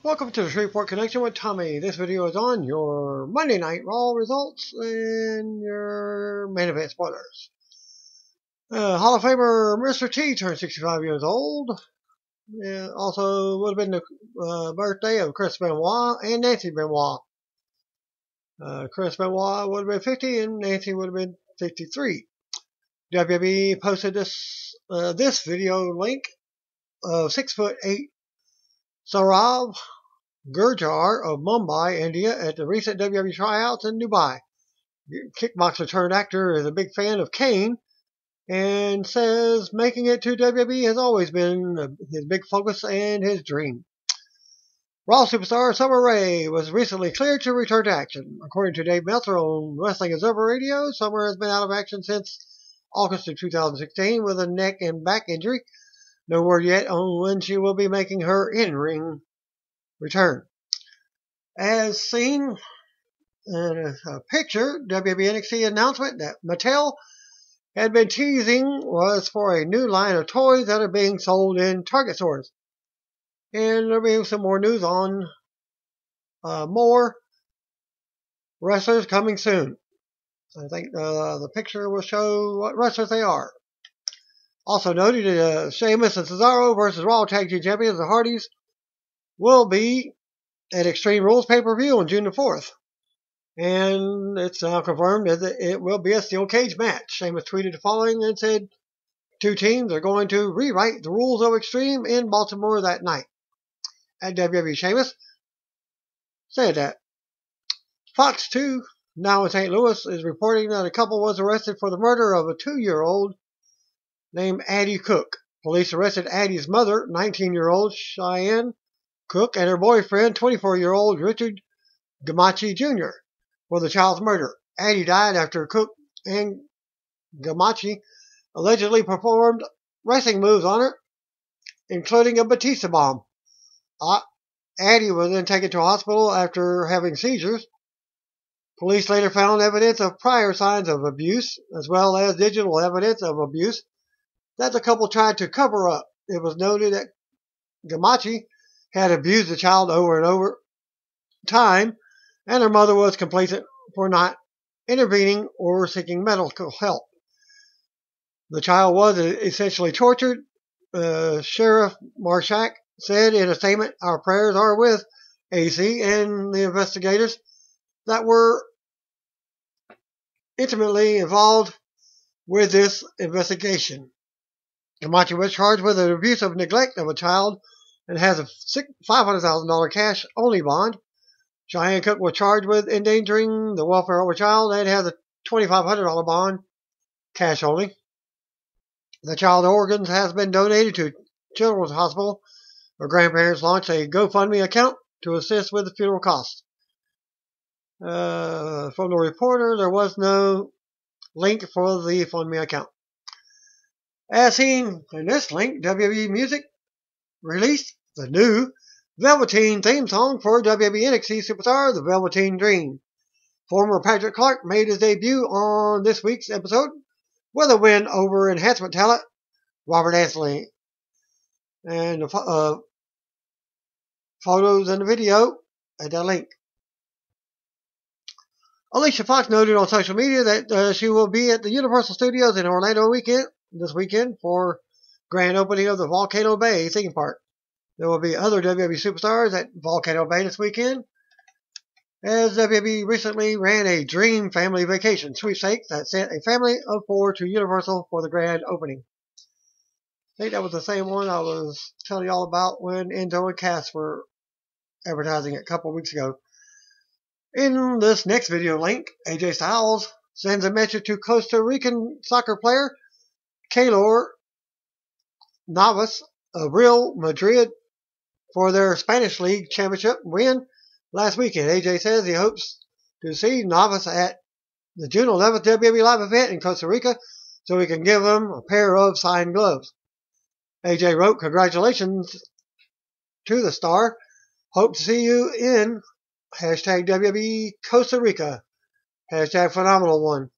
Welcome to the Shreveport Connection with Tommy. This video is on your Monday Night Raw results and your main event spoilers. Hall of Famer Mr. T turned 65 years old. Also would have been the birthday of Chris Benoit and Nancy Benoit. Chris Benoit would have been 50 and Nancy would have been 53. WWE posted this video link of 6'8" Saurav Gurjar of Mumbai, India, at the recent WWE tryouts in Dubai. Kickboxer turned actor is a big fan of Kane and says making it to WWE has always been his big focus and his dream. Raw superstar Summer Rae was recently cleared to return to action. According to Dave Meltzer on Wrestling Observer Radio, Summer has been out of action since August of 2016 with a neck and back injury. No word yet on when she will be making her in-ring return. As seen in a picture, WWE NXT announcement that Mattel had been teasing was for a new line of toys that are being sold in Target stores. And there'll be some more news on more wrestlers coming soon. I think the picture will show what wrestlers they are. Also noted that Sheamus and Cesaro versus Raw Tag Team Champions, the Hardys, will be at Extreme Rules pay-per-view on June the 4th. And it's now confirmed that it will be a steel cage match. Sheamus tweeted the following and said, two teams are going to rewrite the rules of Extreme in Baltimore that night. At WWE, Sheamus said that. Fox 2, now in St. Louis, is reporting that a couple was arrested for the murder of a 2-year-old named Addie Cook. Police arrested Addie's mother, 19-year-old Cheyenne Cook, and her boyfriend, 24-year-old Richard Gamache Jr. for the child's murder. Addie died after Cook and Gamache allegedly performed wrestling moves on her, including a batista bomb. Addie was then taken to a hospital after having seizures. Police later found evidence of prior signs of abuse, as well as digital evidence of abuse that the couple tried to cover up. It was noted that Gamache had abused the child over and over time, and her mother was complacent for not intervening or seeking medical help. The child was essentially tortured. Sheriff Marshak said in a statement, "Our prayers are with AC and the investigators that were intimately involved with this investigation." Gamache was charged with an abuse of neglect of a child and has a $500,000 cash-only bond. Cheyenne Cook was charged with endangering the welfare of a child and has a $2,500 bond, cash-only. The child's organs has been donated to Children's Hospital. Her grandparents launched a GoFundMe account to assist with the funeral costs. From the reporter, there was no link for the GoFundMe account. As seen in this link, WWE Music released the new Velveteen theme song for WWE NXT superstar The Velveteen Dream. Former Patrick Clark made his debut on this week's episode with a win over enhancement talent Robert Anthony. And the photos and the video at that link. Alicia Fox noted on social media that she will be at the Universal Studios in Orlando this weekend for grand opening of the Volcano Bay theme park. There will be other WWE superstars at Volcano Bay this weekend, as WWE recently ran a Dream Family Vacation sweepstakes that sent a family of 4 to Universal for the grand opening. I think that was the same one I was telling you all about when Enzo and Cass were advertising it a couple of weeks ago. In this next video link, AJ Styles sends a message to Costa Rican soccer player Keylor Navas of Real Madrid for their Spanish League Championship win last weekend. AJ says he hopes to see Navas at the June 11th WWE Live event in Costa Rica so he can give him a pair of signed gloves. AJ wrote, "Congratulations to the star. Hope to see you in #WWE Costa Rica. #phenomenal one."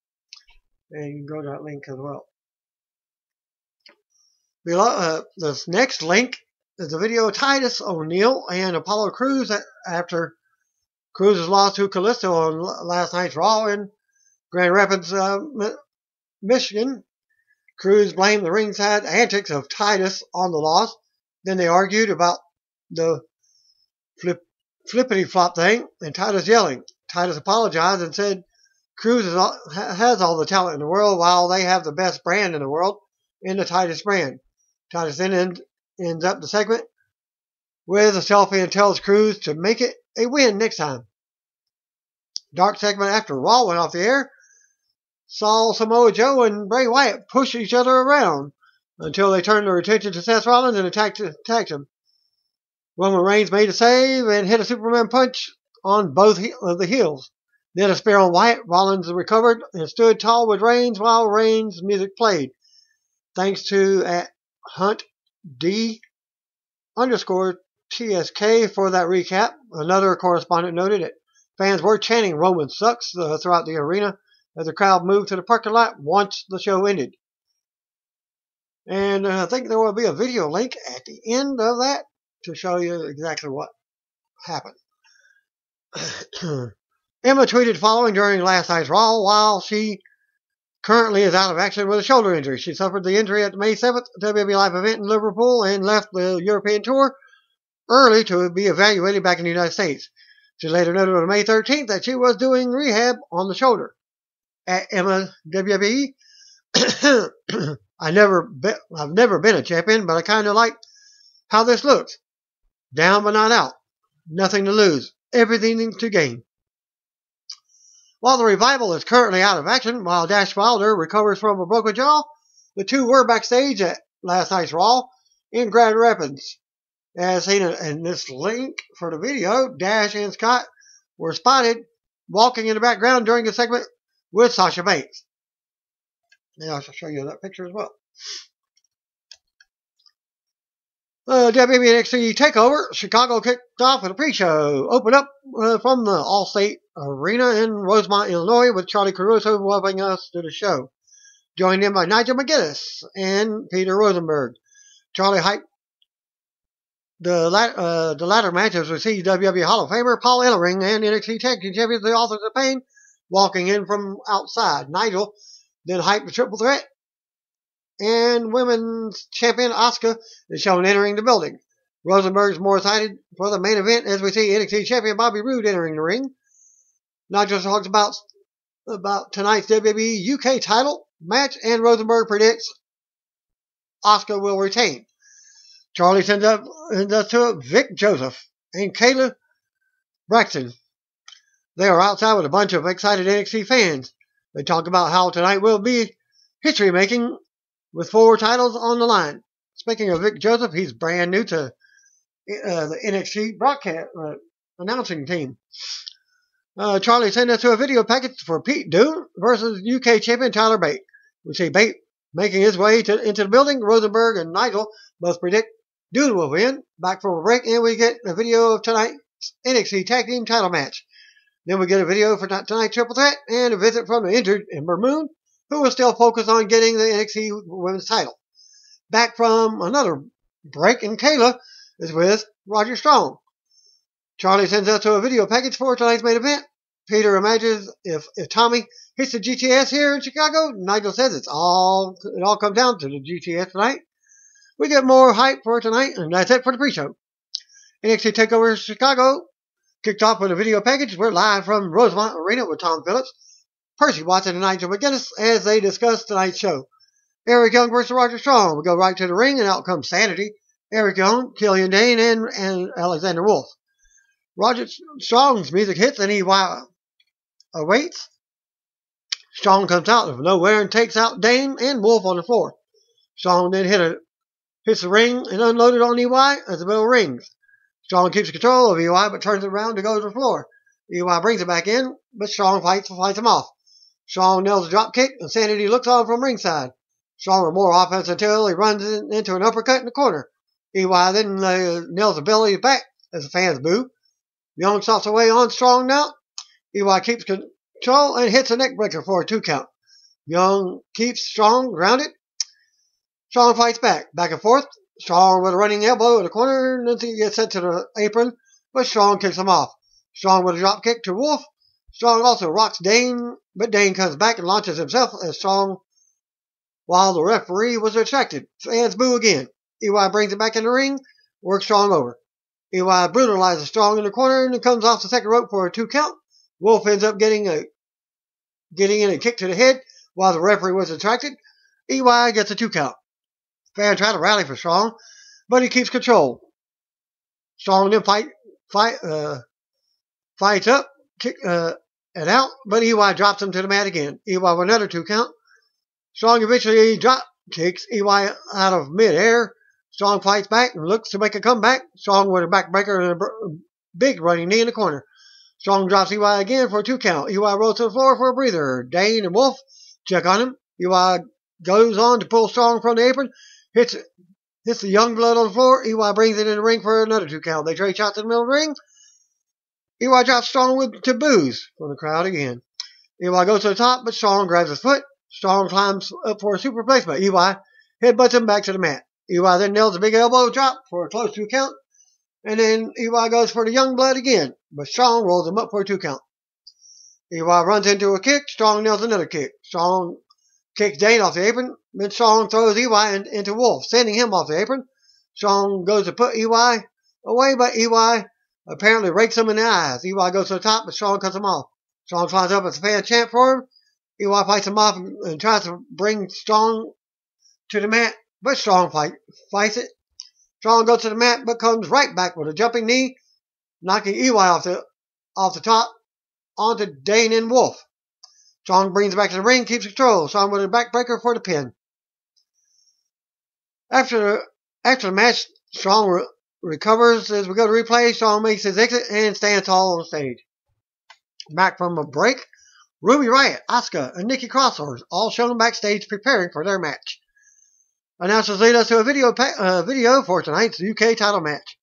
And you can go to that link as well. Below, this next link is a video of Titus O'Neil and Apollo Crews after Crews' loss to Callisto on last night's Raw in Grand Rapids, Michigan. Crews blamed the ringside antics of Titus on the loss. Then they argued about the flippity flop thing, and Titus yelling. Titus apologized and said Crews has all the talent in the world while they have the best brand in the world in the Titus brand. Titus then ends up the segment with a selfie and tells Crews to make it a win next time. Dark segment after Raw went off the air saw Samoa Joe and Bray Wyatt push each other around until they turned their attention to Seth Rollins and attacked him. Roman Reigns made a save and hit a Superman punch on both of the heels. Then a spear on Wyatt. Rollins recovered and stood tall with Reigns while Reigns' music played. Thanks to Hunt D _TSK for that recap. Another correspondent noted that fans were chanting Roman sucks throughout the arena as the crowd moved to the parking lot once the show ended. And I think there will be a video link at the end of that to show you exactly what happened. Emma tweeted following during last night's Raw while she currently is out of action with a shoulder injury. She suffered the injury at the May 7th WWE Live event in Liverpool and left the European tour early to be evaluated back in the United States. She later noted on May 13th that she was doing rehab on the shoulder. At Emma WWE, I've never been a champion, but I kind of like how this looks. Down but not out. Nothing to lose. Everything to gain. While the Revival is currently out of action, while Dash Wilder recovers from a broken jaw, the two were backstage at last night's Raw in Grand Rapids. As seen in this link for the video, Dash and Scott were spotted walking in the background during a segment with Sasha Banks. And I'll show you that picture as well. WWE NXT Takeover Chicago kicked off with a pre-show. Opened up from the Allstate Arena in Rosemont, Illinois, with Charlie Caruso welcoming us to the show. Joined in by Nigel McGuinness and Peter Rosenberg. Charlie hyped the latter matches received WWE Hall of Famer Paul Ellering and NXT Tag Team Champions, the Authors of Pain, walking in from outside. Nigel then hyped the triple threat, and women's champion Asuka is shown entering the building. Rosenberg's more excited for the main event as we see NXT champion Bobby Roode entering the ring. Nigel talks about tonight's WWE UK title match, and Rosenberg predicts Asuka will retain. Charlie sends us to Vic Joseph and Keylor Braxton. They are outside with a bunch of excited NXT fans. They talk about how tonight will be history making with 4 titles on the line. Speaking of Vic Joseph, he's brand new to the NXT broadcast announcing team. Charlie sent us to a video package for Pete Dunne versus UK champion Tyler Bate. We see Bate making his way into the building. Rosenberg and Nigel both predict Dunne will win. Back from a break, and we get a video of tonight's NXT Tag Team title match. Then we get a video for tonight's triple threat and a visit from the injured Ember Moon, who is still focused on getting the NXT Women's title. Back from another break, and Kayla is with Roger Strong. Charlie sends us to a video package for tonight's main event. Peter imagines if Tommy hits the GTS here in Chicago. Nigel says it all comes down to the GTS tonight. We get more hype for tonight, and that's it for the pre-show. NXT TakeOver Chicago kicked off with a video package. We're live from Rosemont Arena with Tom Phillips, Percy Watson, and Nigel McGuinness as they discuss tonight's show. Eric Young versus Roger Strong. We go right to the ring, and out comes Sanity, Eric Young, Killian Dane, and Alexander Wolf. Roger Strong's music hits, and he awaits. Strong comes out of nowhere and takes out Dane and Wolf on the floor. Strong then hits the ring and unloaded on EY as the bell rings. Strong keeps control of EY but turns it around to go to the floor. EY brings it back in, but Strong fights him off. Strong nails a drop kick, and Sanity looks on from ringside. Strong with more offense until he runs into an uppercut in the corner. EY then nails the belly back as the fans boo. Young stomps away on Strong now. EY keeps control and hits a neck breaker for a 2 count. Young keeps Strong grounded. Strong fights back and forth. Strong with a running elbow in the corner, and then he gets sent to the apron, but Strong kicks him off. Strong with a drop kick to Wolf. Strong also rocks Dane, but Dane comes back and launches himself as Strong while the referee was distracted. Fans boo again. EY brings it back in the ring, works Strong over. EY brutalizes Strong in the corner and comes off the second rope for a 2 count. Wolf ends up getting in a kick to the head while the referee was distracted. EY gets a 2 count. Fans try to rally for Strong, but he keeps control. Strong then fights up, kick and out, but EY drops him to the mat again. EY with another 2 count. Strong eventually drop kicks EY out of midair. Strong fights back and looks to make a comeback. Strong with a backbreaker and a big running knee in the corner. Strong drops EY again for a 2 count. EY rolls to the floor for a breather. Dane and Wolf check on him. EY goes on to pull Strong from the apron. Hits the young blood on the floor. EY brings it in the ring for another 2 count. They trade shots in the middle of the ring. EY drops Strong to boos from the crowd again. EY goes to the top, but Strong grabs his foot. Strong climbs up for a super placement. EY headbutts him back to the mat. EY then nails a big elbow drop for a close 2 count. And then EY goes for the young blood again, but Strong rolls him up for a 2 count. EY runs into a kick. Strong nails another kick. Strong kicks Dane off the apron. Then Strong throws EY into Wolf, sending him off the apron. Strong goes to put EY away, but EY apparently rakes him in the eyes. EY goes to the top, but Strong cuts him off. Strong climbs up as a fan chant for him. EY fights him off and tries to bring Strong to the mat, but Strong fights it. Strong goes to the mat, but comes right back with a jumping knee, knocking EY off the top onto Dane and Wolf. Strong brings it back to the ring, keeps control. Strong with a backbreaker for the pin. After the match, Strong recovers as we go to replay. Strong makes his exit and stands tall on the stage. Back from a break, Ruby Riott, Asuka, and Nikki Cross are all shown backstage preparing for their match. Announcers lead us to a video for tonight's UK title match,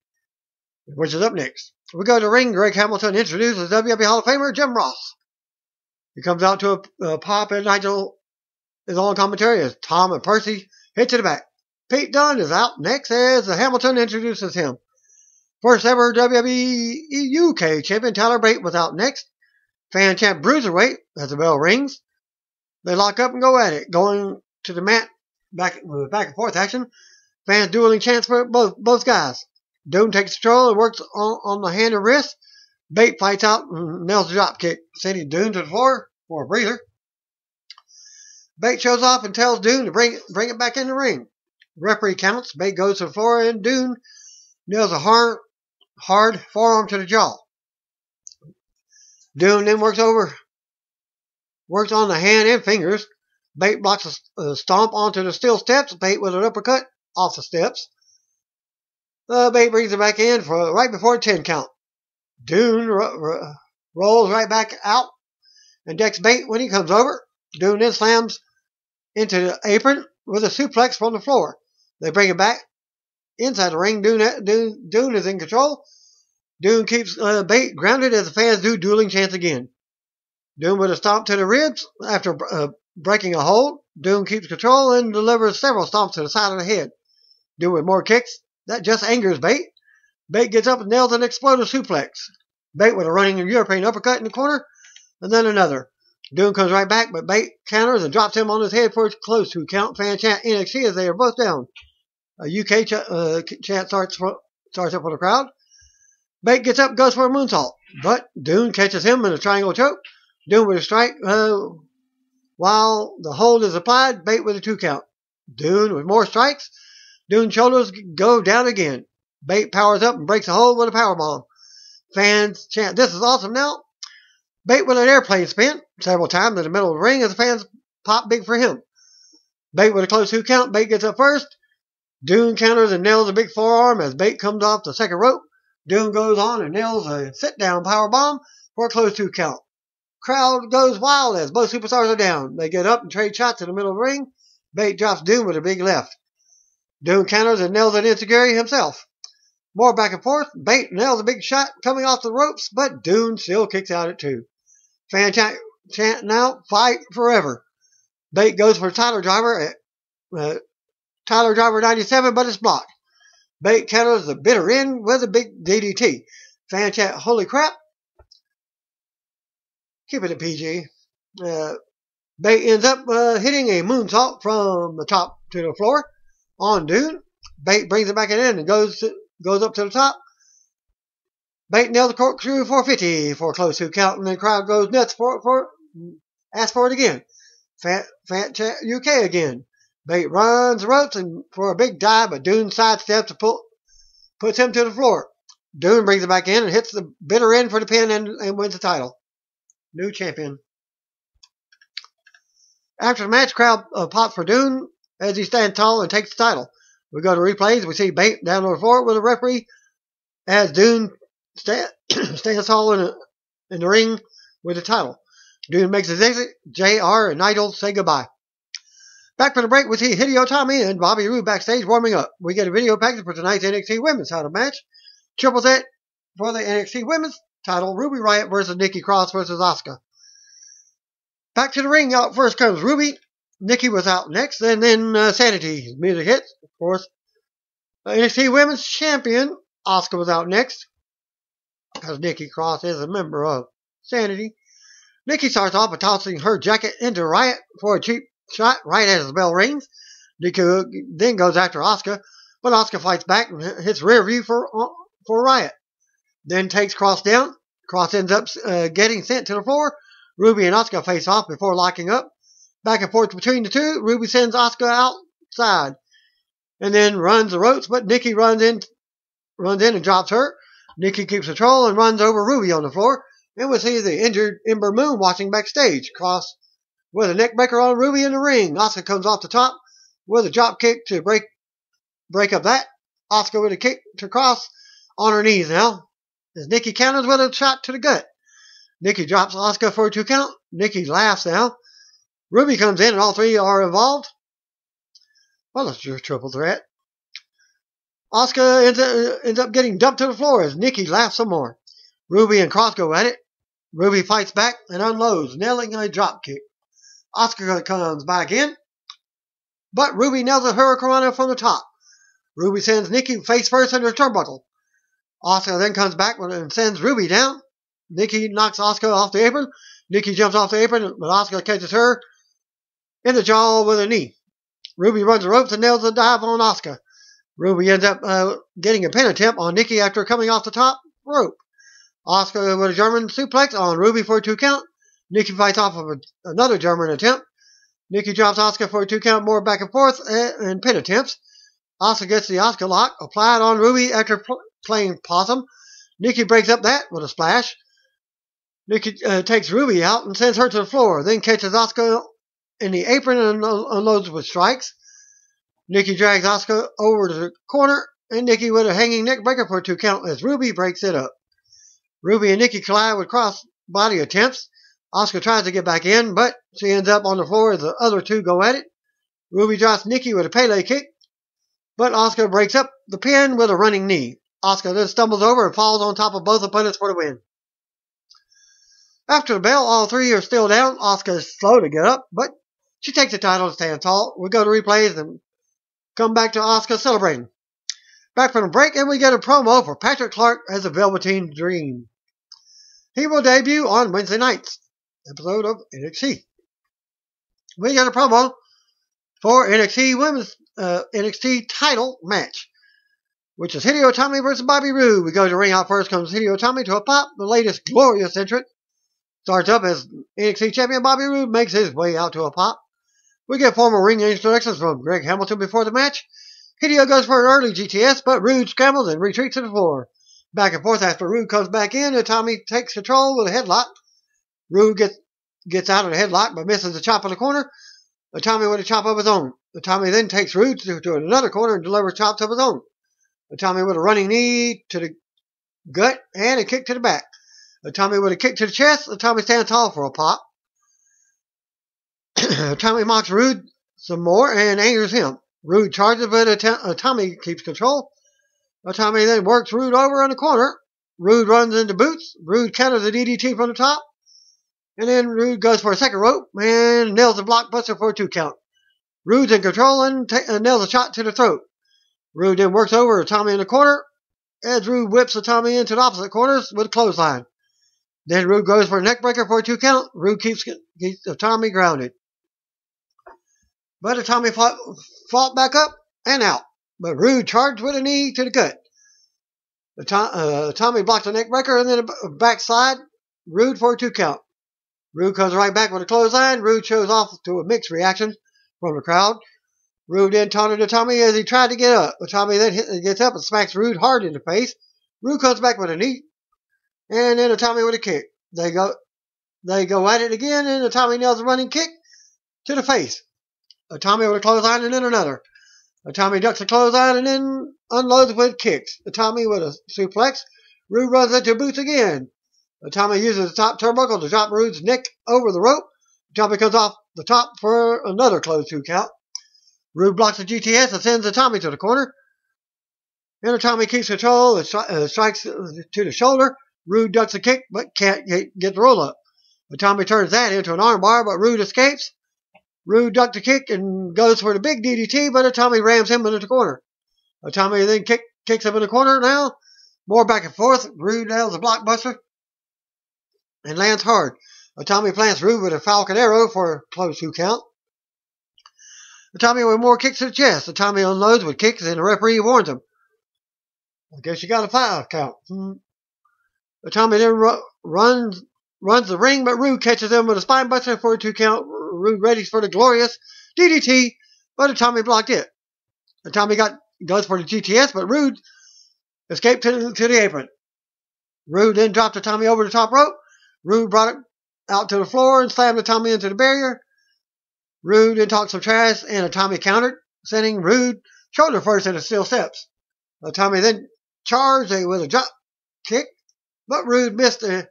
which is up next. We go to the ring. Greg Hamilton introduces WWE Hall of Famer Jim Ross. He comes out to a pop, and Nigel is on commentary as Tom and Percy hit to the back. Pete Dunne is out next as Hamilton introduces him. First ever WWE UK champion Tyler Bate was out next. Fan champ Bruiserweight as the bell rings. They lock up and go at it, going to the mat back and forth action. Fans dueling chants for both guys. Doom takes control and works on the hand and wrist. Bate fights out and nails the drop kick, sending Doom to the floor for a breather. Bate shows off and tells Doom to bring it back in the ring. Referee counts. Bate goes to the floor and Doom nails a hard forearm to the jaw. Doom then works on the hand and fingers. Bate blocks a stomp onto the steel steps. Bate with an uppercut off the steps. Bate brings it back in for right before the 10 count. Doom rolls right back out and decks Bate when he comes over. Doom then slams into the apron with a suplex from the floor. They bring it back inside the ring. Doom is in control. Doom keeps Bate grounded as the fans do dueling chants again. Doom with a stomp to the ribs after breaking a hold. Doom keeps control and delivers several stomps to the side of the head. Doom with more kicks. That just angers Bate. Bate gets up and nails an explosive suplex. Bate with a running European uppercut in the corner, and then another. Doom comes right back, but Bate counters and drops him on his head for a close 2 count. Fan chant NXT as they are both down. A UK chant starts up for the crowd. Bate gets up, goes for a moonsault, but Doom catches him in a triangle choke. Doom with a strike. While the hold is applied, Bate with a 2 count. Doom with more strikes. Doom's shoulders go down again. Bate powers up and breaks a hold with a powerbomb. Fans chant, "This is awesome now." Bate with an airplane spin several times in the middle of the ring as the fans pop big for him. Bate with a close 2 count. Bate gets up first. Doom counters and nails a big forearm as Bate comes off the second rope. Doom goes on and nails a sit-down powerbomb for a close 2 count. Crowd goes wild as both superstars are down. They get up and trade shots in the middle of the ring. Bate drops Doom with a big left. Doom counters and nails an enziguri himself. More back and forth. Bate nails a big shot coming off the ropes, but Doom still kicks out at 2. Fan chant now, "Fight forever." Bate goes for Tyler Driver 97, but it's blocked. Bate counters the bitter end with a big DDT. Fan chat, holy crap. Keep it a PG. Bate ends up hitting a moonsault from the top to the floor on Dune. Bate brings it back in and goes up to the top. Bate nails the corkscrew 450 for a close 2 count, and the crowd goes nuts ask for it again. Fan chat UK again. Bate runs the ropes and for a big dive, but Dune sidesteps to puts him to the floor. Dune brings it back in and hits the bitter end for the pin and wins the title. New champion. After the match, crowd pops for Dune as he stands tall and takes the title. We go to replays. We see Bate down on the floor with a referee as Dune stands tall in the ring with the title. Dune makes his exit. JR and Nigel say goodbye. Back from the break, we see Hideo Itami and Bobby Roode backstage warming up. We get a video package for tonight's NXT Women's title match. Triple threat for the NXT Women's title. Ruby Riott versus Nikki Cross versus Asuka. Back to the ring. Out first comes Ruby. Nikki was out next. And then Sanity. Music hits. Of course, NXT Women's Champion Asuka was out next, because Nikki Cross is a member of Sanity. Nikki starts off by tossing her jacket into Riott for a cheap shot right as the bell rings. Nikki then goes after Asuka, but Asuka fights back and hits rear view for Riott. Then takes Cross down. Cross ends up getting sent to the floor. Ruby and Asuka face off before locking up. Back and forth between the two. Ruby sends Asuka outside and then runs the ropes, but Nikki runs in and drops her. Nikki keeps control and runs over Ruby on the floor. And we see the injured Ember Moon watching backstage. Cross with a neck breaker on Ruby in the ring. Asuka comes off the top with a drop kick to break up that. Asuka with a kick to Cross on her knees now, as Nikki counters with a shot to the gut. Nikki drops Asuka for a 2 count. Nikki laughs now. Ruby comes in and all three are involved. Well, it's your triple threat. Asuka ends up getting dumped to the floor as Nikki laughs some more. Ruby and Cross go at it. Ruby fights back and unloads, nailing a drop kick. Asuka comes back in, but Ruby nails a hurricanrana from the top. Ruby sends Nikki face first under a turnbuckle. Asuka then comes back and sends Ruby down. Nikki knocks Asuka off the apron. Nikki jumps off the apron, but Asuka catches her in the jaw with a knee. Ruby runs the ropes and nails a dive on Asuka. Ruby ends up getting a pin attempt on Nikki after coming off the top rope. Asuka with a German suplex on Ruby for a 2 count. Nikki fights off of another German attempt. Nikki drops Asuka for a 2 count, more back and forth and pin attempts. Asuka gets the Asuka lock applied on Ruby after playing possum. Nikki breaks up that with a splash. Nikki takes Ruby out and sends her to the floor, then catches Asuka in the apron and unloads with strikes. Nikki drags Asuka over to the corner, and Nikki with a hanging neck breaker for a 2 count as Ruby breaks it up. Ruby and Nikki collide with cross body attempts. Asuka tries to get back in, but she ends up on the floor as the other two go at it. Ruby drops Nikki with a Pele kick, but Asuka breaks up the pin with a running knee. Asuka then stumbles over and falls on top of both opponents for the win. After the bell, all three are still down. Asuka is slow to get up, but she takes the title and stands tall. We go to replays and come back to Asuka celebrating. Back from the break, and we get a promo for Patrick Clark as the Velveteen Dream. He will debut on Wednesday night's episode of NXT. We get a promo for NXT Women's NXT title match, which is Hideo Itami versus Bobby Roode. We go to ring out first comes Hideo Itami to a pop, the latest glorious entrant. Starts up as NXT champion Bobby Roode makes his way out to a pop. We get formal ring introductions from Greg Hamilton before the match. Hideo goes for an early GTS, but Roode scrambles and retreats to the floor. Back and forth after Roode comes back in, Itami takes control with a headlock. Roode gets out of the headlock but misses a chop in the corner. Itami with a chop of his own. Itami then takes Roode to another corner and delivers chops of his own. Itami with a running knee to the gut and a kick to the back. Itami with a kick to the chest. Itami stands tall for a pop. Itami mocks Roode some more and angers him. Roode charges, but Itami keeps control. Itami then works Roode over in the corner. Roode runs into boots. Roode counters the DDT from the top. And then Roode goes for a second rope and nails the blockbuster for a 2 count. Roode's in control and nails a shot to the throat. Rude then works over Tommy in the corner as Rude whips Tommy into the opposite corners with a clothesline. Then Rude goes for a neck breaker for a 2 count. Rude keeps Tommy grounded. But Tommy fought back up and out. But Rude charged with a knee to the gut. Tommy blocked the neck breaker and then a backslide. Rude for a 2 count. Rude comes right back with a clothesline. Rude shows off to a mixed reaction from the crowd. Rude then taunted Tommy as he tried to get up. Tommy then gets up and smacks Rude hard in the face. Rude comes back with a knee. And then Tommy with a kick. They go at it again, and Tommy nails a running kick to the face. Tommy with a clothesline and then another. Tommy ducks a clothesline and then unloads with kicks. Tommy with a suplex. Rude runs into boots again. Tommy uses the top turnbuckle to drop Rude's neck over the rope. Tommy comes off the top for another closed 2 count. Rude blocks the GTS and sends Tommy to the corner. Then Tommy keeps control and strikes to the shoulder. Rude ducks a kick but can't get the roll up. Tommy turns that into an armbar, but Rude escapes. Rude ducked a kick and goes for the big DDT, but Tommy rams him into the corner. Tommy then kicks him in the corner now. More back and forth. Rude nails a blockbuster and lands hard. Tommy plants Rude with a Falcon Arrow for a close 2 count. Tommy with more kicks to the chest. Tommy unloads with kicks and the referee warns him. I guess you got a 5 count. Tommy then runs the ring, but Rude catches him with a spine buster for a 2 count. Rude readies for the glorious DDT, but Tommy blocked it. Tommy goes for the GTS, but Rude escaped to the apron. Rude then dropped Tommy over the top rope. Rude brought it out to the floor and slammed Tommy into the barrier. Rude then talked some trash, and Tommy countered, sending Rude shoulder first into steel steps. Tommy then charged with a drop kick, but Rude missed it,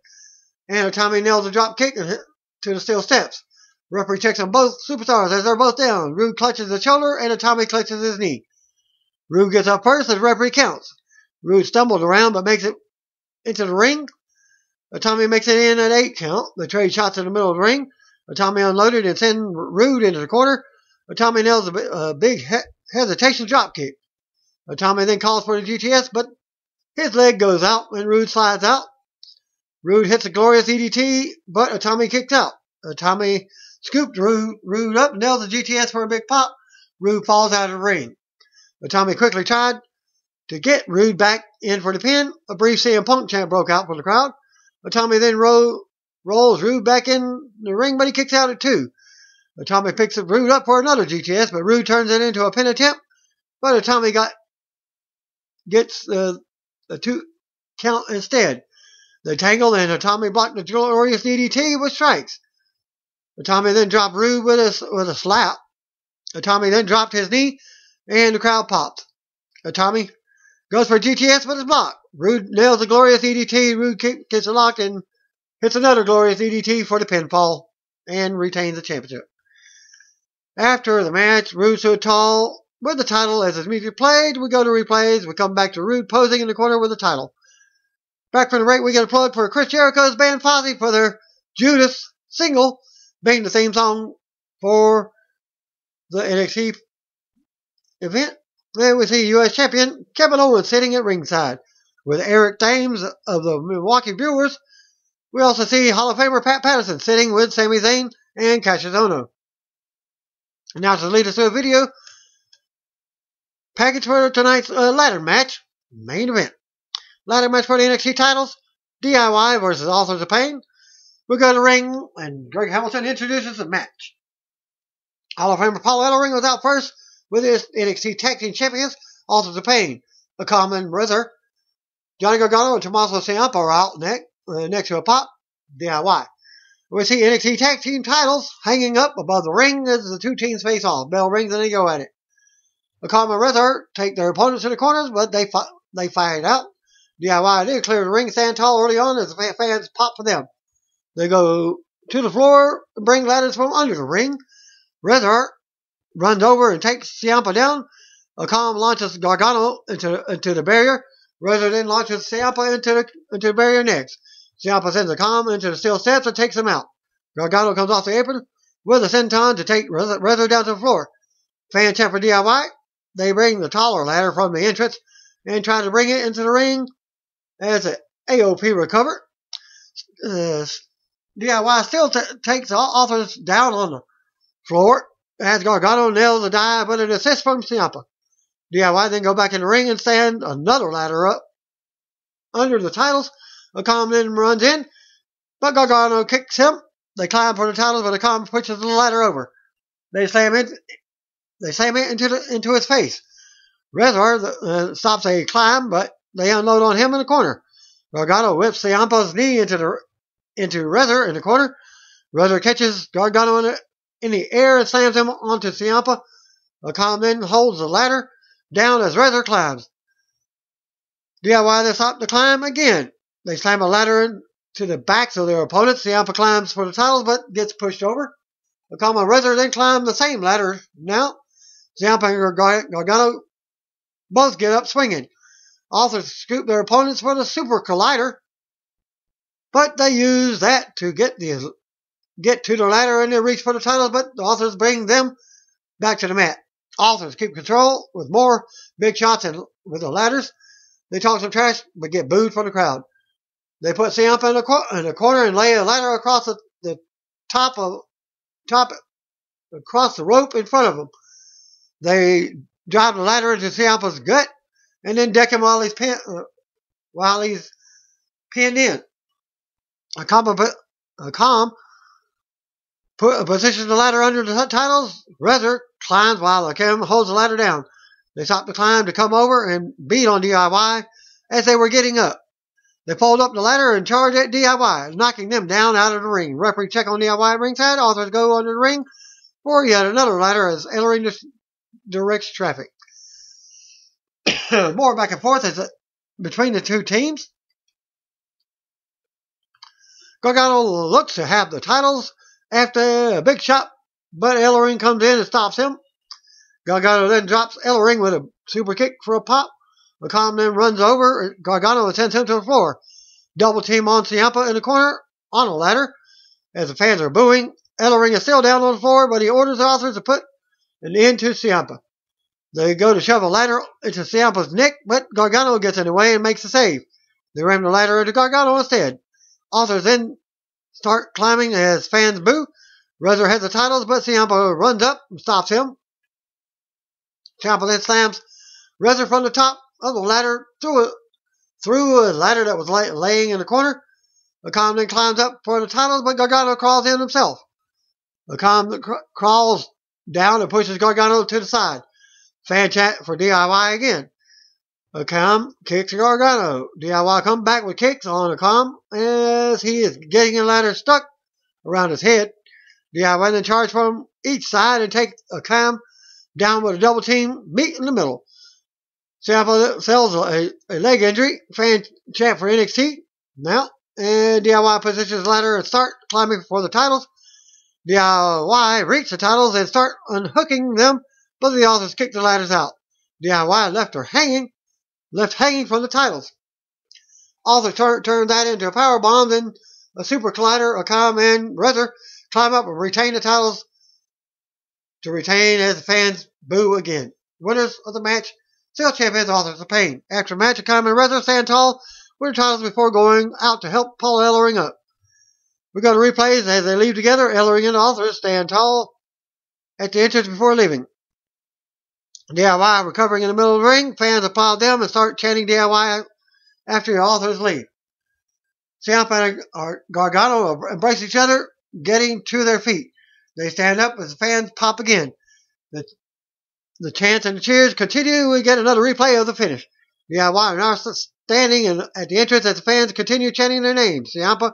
and Tommy nails a drop kick to the steel steps. Referee checks on both superstars as they're both down. Rude clutches the shoulder, and Tommy clutches his knee. Rude gets up first as the referee counts. Rude stumbles around but makes it into the ring. Tommy makes it in at 8 count. They trade shots in the middle of the ring. Tommy unloaded and sent Rude into the corner. Tommy nails a big hesitation drop kick. Tommy then calls for the GTS, but his leg goes out and Rude slides out. Rude hits a glorious EDT, but Tommy kicks out. Tommy scooped Rude up and nails the GTS for a big pop. Rude falls out of the ring. Tommy quickly tried to get Rude back in for the pin. A brief CM Punk chant broke out from the crowd. Tommy then rolls Rude back in the ring, but he kicks out at 2. Tommy picks Rude up for another GTS, but Rude turns it into a pin attempt. But Tommy gets the 2 count instead. They tangle, and Tommy blocked the glorious DDT with strikes. Tommy then dropped Rude with a slap. Tommy then dropped his knee, and the crowd popped. Tommy goes for GTS, but it's blocked. Rude nails the glorious EDT. Rude gets it locked and hits another glorious EDT for the pinfall and retains the championship. After the match, Rude stood tall with the title as his music played. We go to replays. We come back to Rude posing in the corner with the title. Back from the break, we get a plug for Chris Jericho's band Fozzy for their Judas single, being the theme song for the NXT event. Then we see U.S. champion Kevin Owens sitting at ringside with Eric Thames of the Milwaukee Brewers. We also see Hall of Famer Pat Patterson sitting with Sami Zayn and Cassius Ohno. And now to lead us to a video package for tonight's ladder match, main event. Ladder match for the NXT titles, DIY versus Authors of Pain. We go to the ring, and Greg Hamilton introduces the match. Hall of Famer Paul Ellering was out first with his NXT Tag Team Champions, Authors of Pain, a common Rizzer. Johnny Gargano and Tommaso Ciampa are out next to a pop, DIY. We see NXT Tag Team titles hanging up above the ring as the 2 teams face off. Bell rings and they go at it. The common Rizzer take their opponents to the corners, but they fight out. DIY did clear the ring, stand tall early on as the fans pop for them. They go to the floor and bring ladders from under the ring. Rizzer runs over and takes Ciampa down. Akam launches Gargano into the barrier. Rizzer then launches Ciampa into the barrier next. Ciampa sends Akam into the steel steps and takes him out. Gargano comes off the apron with a senton to take Rizzer down to the floor. Fan chant for DIY. they bring the taller ladder from the entrance and try to bring it into the ring as an AOP recover. DIY still takes the Authors down on the floor as Gargano nails the dive, but an assist from Ciampa. DIY then go back in the ring and stand another ladder up under the titles. Akam then runs in, but Gargano kicks him. They climb for the titles, but Akam pushes the ladder over. They slam it into his face. Rezar stops a climb, but they unload on him in the corner. Gargano whips Ciampa's knee into Rezar in the corner. Rezar catches Gargano in the air and slams him onto Ciampa. Akam then holds the ladder down as Rezar climbs. DIY then stop the climb again. They slam a ladder into the backs of their opponents. Ciampa climbs for the titles but gets pushed over. Akam and Rezar then climb the same ladder now. Ciampa and Gargano both get up swinging. Authors scoop their opponents for the Super Collider, but they use that to get to the ladder and they reach for the titles, but the Authors bring them back to the mat. Authors keep control with more big shots and with the ladders. They talk some trash, but get booed from the crowd. They put Ciampa in the corner and lay a ladder across the top across the rope in front of them. They drive the ladder into Ciampa's gut and then deck him while he's pinned in. Akam positions the ladder under the titles. Rezar climbs while Akam holds the ladder down. They stop the climb to come over and beat on DIY as they were getting up. They fold up the ladder and charge at DIY, knocking them down out of the ring. Referee check on DIY at ringside. Authors go under the ring for yet another ladder as Ellering directs traffic. More back and forth between the two teams. Gargano looks to have the titles after a big shot, but Ellering comes in and stops him. Gargano then drops Ellering with a super kick for a pop. Akam then runs over Gargano and sends him to the floor. Double team on Ciampa in the corner on a ladder. As the fans are booing, Ellering is still down on the floor, but he orders the Authors to put an end to Ciampa. They go to shove a ladder into Ciampa's neck, but Gargano gets in the way and makes the save. They ram the ladder into Gargano instead. Authors then start climbing as fans boo. Rezar has the titles, but Ciampa runs up and stops him. Ciampa then slams Rezar from the top of the ladder through a ladder that was laying in the corner. Akam then climbs up for the titles, but Gargano crawls in himself. Akam crawls down and pushes Gargano to the side. Fan chat for DIY again. Akam kicks Gargano. DIY comes back with kicks on Akam as he is getting the ladder stuck around his head. DIY then charge from each side and take Akam down with a double team meet in the middle. Ciampa sells a leg injury. Fan chat for NXT now. And DIY positions the ladder and start climbing for the titles. DIY reach the titles and start unhooking them, but the Authors kick the ladders out. DIY left hanging from the titles. Authors turn that into a power bomb, then a super collider. Akam and Rezar climb up and retain the titles to retain as the fans boo again. Winners of the match, still champions, Authors of Pain. After the match, Akam and Rezar stand tall with the titles before going out to help pull Ellering up. We go to replays as they leave together. Ellering and Authors stand tall at the entrance before leaving. DIY recovering in the middle of the ring. Fans applaud them and start chanting DIY after the Authors leave. Ciampa and Gargano embrace each other, getting to their feet. They stand up as the fans pop again. The chants and the cheers continue. We get another replay of the finish. DIY are now standing at the entrance as the fans continue chanting their names. Ciampa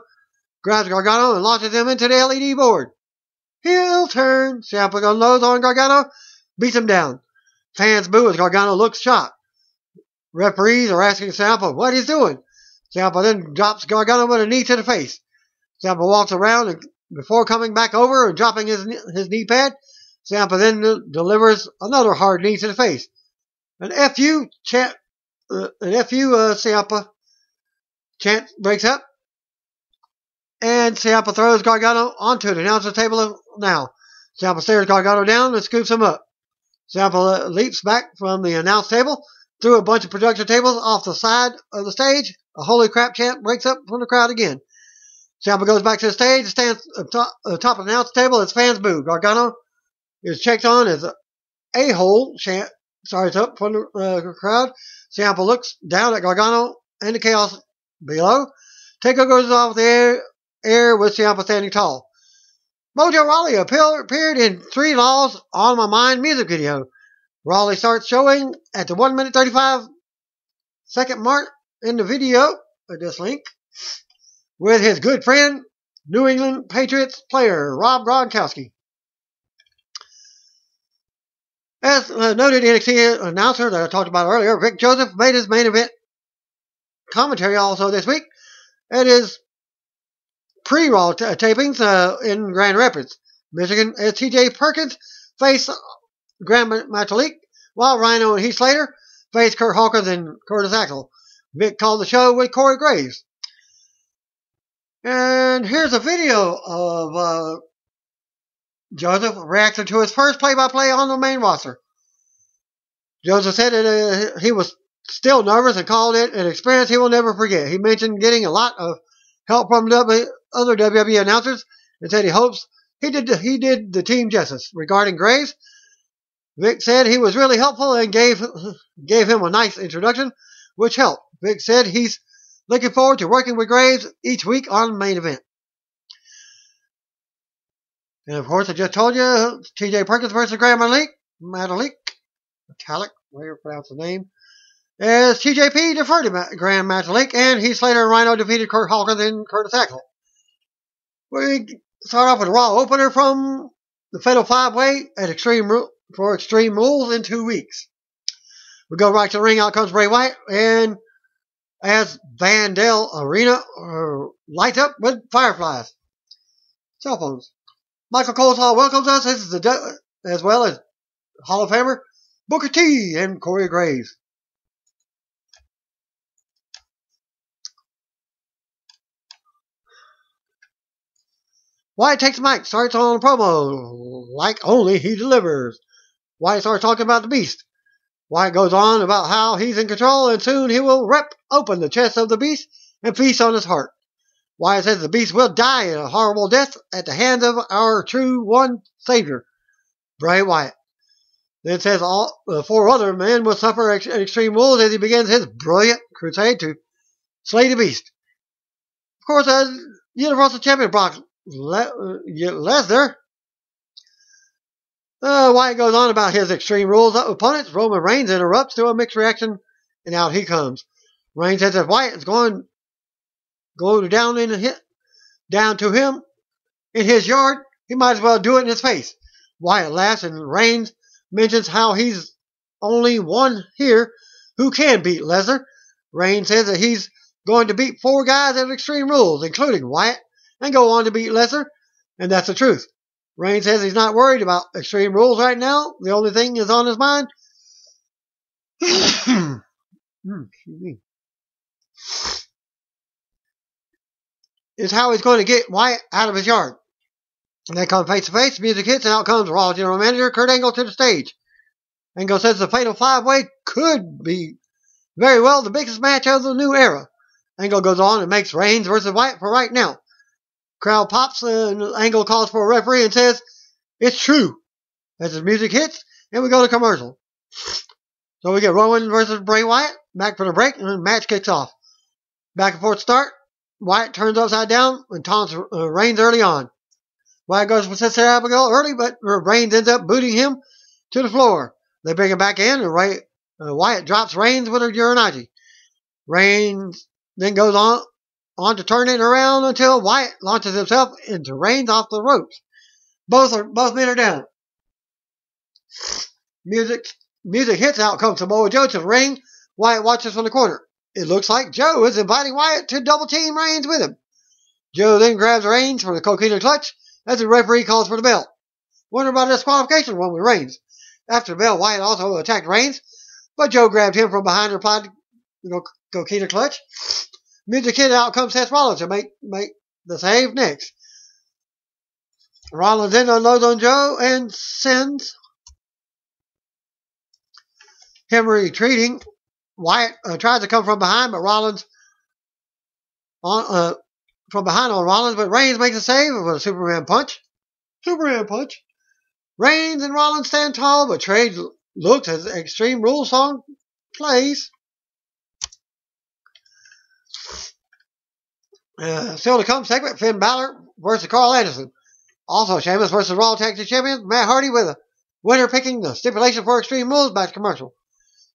grabs Gargano and launches him into the LED board. Heel turn. Ciampa unloads on Gargano, beats him down. Fans boo as Gargano looks shocked. Referees are asking Ciampa what he's doing. Ciampa then drops Gargano with a knee to the face. Ciampa walks around and before coming back over and dropping his knee pad, Ciampa then delivers another hard knee to the face. An FU Ciampa chant breaks up, and Ciampa throws Gargano onto the announcer's table now. Ciampa stares Gargano down and scoops him up. Ciampa leaps back from the announce table, through a bunch of production tables off the side of the stage. A holy crap chant breaks up from the crowd again. Ciampa goes back to the stage and stands atop of the announce table as fans boo. Gargano is checked on as a-hole chant starts up from the crowd. Ciampa looks down at Gargano and the chaos below. Takeover goes off the air with Ciampa standing tall. Mojo Rawley appeared in 3 Laws on My Mind music video. Rawley starts showing at the 1 minute 35 second mark in the video at this link with his good friend, New England Patriots player Rob Gronkowski. As noted, NXT announcer that I talked about earlier, Vic Joseph, made his main event commentary also this week at his pre-Raw tapings in Grand Rapids, Michigan, as T.J. Perkins faced Grand Metalik, while Rhino and Heath Slater faced Kurt Hawkins and Curtis Axel. Vic called the show with Corey Graves. And here's a video of Joseph reacting to his first play-by-play on the main roster. Joseph said that he was still nervous and called it an experience he will never forget. He mentioned getting a lot of help from other WWE announcers and said he hopes he did the team justice. Regarding Graves, Vic said he was really helpful and gave him a nice introduction, which helped. Vic said he's looking forward to working with Graves each week on the main event. And of course, I just told you, T.J. Perkins versus Grand Metalik, whatever you pronounce the name, as TJP defeated Grand Metalik, and Heath Slater and Rhino defeated Kurt Hawkins and Curtis Axel. We start off with a Raw opener from the Fatal 5-Way at Extreme Rules in 2 weeks. We go right to the ring. Out comes Bray Wyatt, and as Vandal Arena lights up with fireflies. Cell phones. Michael Coleslaw welcomes us, as well as Hall of Famer Booker T and Corey Graves. Wyatt takes the mic, starts on a promo like only he delivers. Wyatt starts talking about the Beast. Wyatt goes on about how he's in control and soon he will rip open the chest of the Beast and feast on his heart. Wyatt says the Beast will die a horrible death at the hands of our true one Savior, Bray Wyatt. Then says all 4 other men will suffer at Extreme Rules as he begins his brilliant crusade to slay the Beast. Of course, Universal Champion Brock Lesnar. Wyatt goes on about his Extreme Rules opponents. Roman Reigns interrupts to a mixed reaction, and out he comes. Reigns says if Wyatt is going down to him in his yard, he might as well do it in his face. Wyatt laughs, and Reigns mentions how he's only one here who can beat Lesnar. Reigns says that he's going to beat 4 guys at Extreme Rules, including Wyatt, and go on to beat Lesnar, and that's the truth. Reigns says he's not worried about Extreme Rules right now. The only thing is on his mind is how he's going to get Wyatt out of his yard. And they come face to face, music hits, and out comes Raw General Manager Kurt Angle to the stage. Angle says the Fatal 5-Way could be very well the biggest match of the new era. Angle goes on and makes Reigns versus Wyatt for right now. Crowd pops, and Angle calls for a referee and says, it's true. As the music hits, and we go to commercial. So we get Rowan versus Bray Wyatt, back from the break, and the match kicks off. Back and forth start. Wyatt turns upside down and taunts Reigns early on. Wyatt goes for Sister Abigail early, but Reigns ends up booting him to the floor. They bring him back in, and Wyatt drops Reigns with a Uranagi. Reigns then goes on to turn it around until Wyatt launches himself into Reigns off the ropes. Both men are down. Music hits. Out comes Samoa Joe to the ring. Wyatt watches from the corner. It looks like Joe is inviting Wyatt to double team Reigns with him. Joe then grabs Reigns from the coquina clutch as the referee calls for the bell. Wonder about a disqualification one with Reigns. After the bell, Wyatt also attacked Reigns, but Joe grabbed him from behind and applied the coquina clutch. Music hit. Out comes Seth Rollins to make the save next. Rollins then unloads on Joe and sends him retreating. Wyatt tries to come from behind, but from behind on Rollins, but Reigns makes a save with a Superman punch. Reigns and Rollins stand tall, but Trade looks as Extreme Rules song plays. Still to come segment, Finn Balor versus Carl Anderson. Also, Sheamus versus Raw Tag Team Champions Matt Hardy with a winner picking the stipulation for Extreme Rules back to commercial.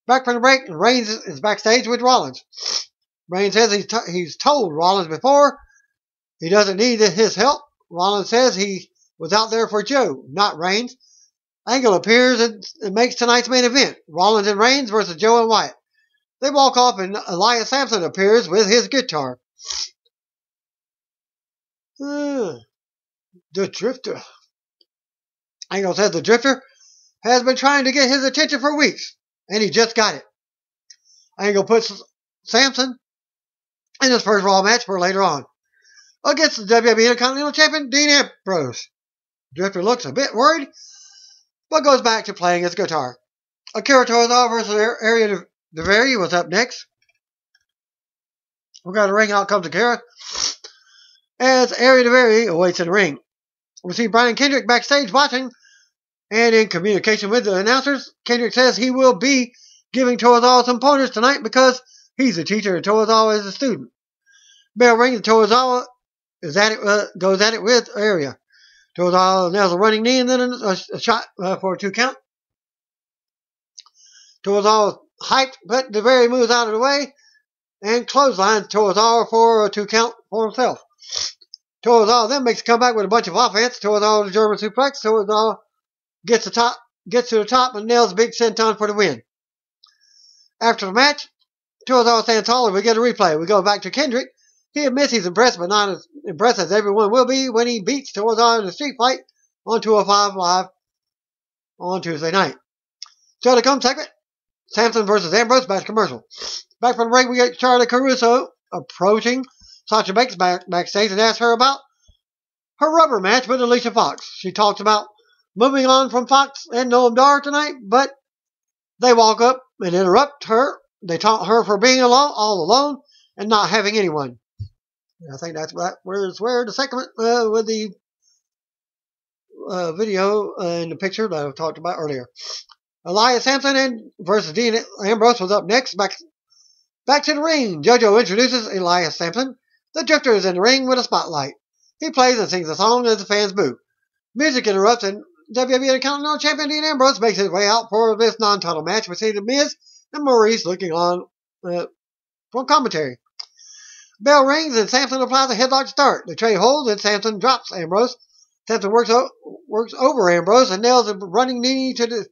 Back from the break, Reigns is backstage with Rollins. Reigns says he's told Rollins before he doesn't need his help. Rollins says he was out there for Joe, not Reigns. Angle appears and makes tonight's main event. Rollins and Reigns versus Joe and Wyatt. They walk off and Elias Sampson appears with his guitar. The Drifter. Angle says the Drifter has been trying to get his attention for weeks, and he just got it. Angle puts Sampson in his first Raw match for later on against the WWE Intercontinental Champion Dean Ambrose. Drifter looks a bit worried, but goes back to playing his guitar. Akira Tozawa versus Area DeVere was up next. We got a ring, out comes Akira, as Area DeVere awaits in the ring. We see Brian Kendrick backstage watching, and in communication with the announcers, Kendrick says he will be giving Tozawa some pointers tonight because he's a teacher and Tozawa is a student. Bell rings and Tozawa goes at it with Area. Tozawa nails a running knee and then a shot for a 2 count. Tozawa hyped, but DeVere moves out of the way and clotheslines Tozawa for a 2 count for himself. Tozawa then makes a comeback with a bunch of offense. Tozawa the German suplex. Tozawa gets to the top and nails a big senton for the win. After the match, Tozawa stands tall and we get a replay. We go back to Kendrick. He admits he's impressed, but not as impressed as everyone will be when he beats Tozawa in the street fight on 205 Live on Tuesday night. So to come segment, Sampson versus Ambrose back to commercial. Back from the ring, we get Charlotte Caruso approaching Sasha Banks backstage and asks her about her rubber match with Alicia Fox. She talks about moving on from Fox and Noam Dar tonight, but they walk up and interrupt her. They taunt her for being all alone and not having anyone. I think that's where the segment with the video in the picture that I talked about earlier. Elias Sampson versus Dean Ambrose was up next. Back to the ring. JoJo introduces Elias Sampson. The Drifter is in the ring with a spotlight. He plays and sings a song as the fans boo. Music interrupts and WWE Intercontinental Champion Dean Ambrose makes his way out for this non-title match. We see The Miz and Maurice looking on from commentary. Bell rings and Sampson applies a headlock to start. The trade holds and Sampson drops Ambrose. Sampson works over Ambrose and nails a running knee to the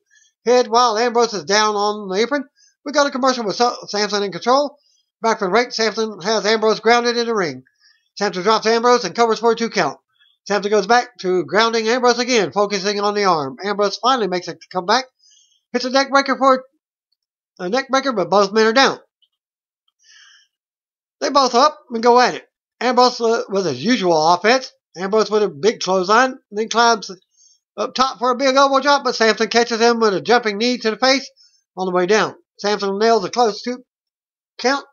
head while Ambrose is down on the apron. We go to commercial with Sampson in control. Back from the break, Sampson has Ambrose grounded in the ring. Sampson drops Ambrose and covers for a 2 count. Sampson goes back to grounding Ambrose again, focusing on the arm. Ambrose finally makes a comeback. Hits a neck breaker but both men are down. They both up and go at it. Ambrose with his usual offense. Ambrose with a big clothesline, then climbs up top for a big elbow drop, but Sampson catches him with a jumping knee to the face on the way down. Sampson nails a close 2 count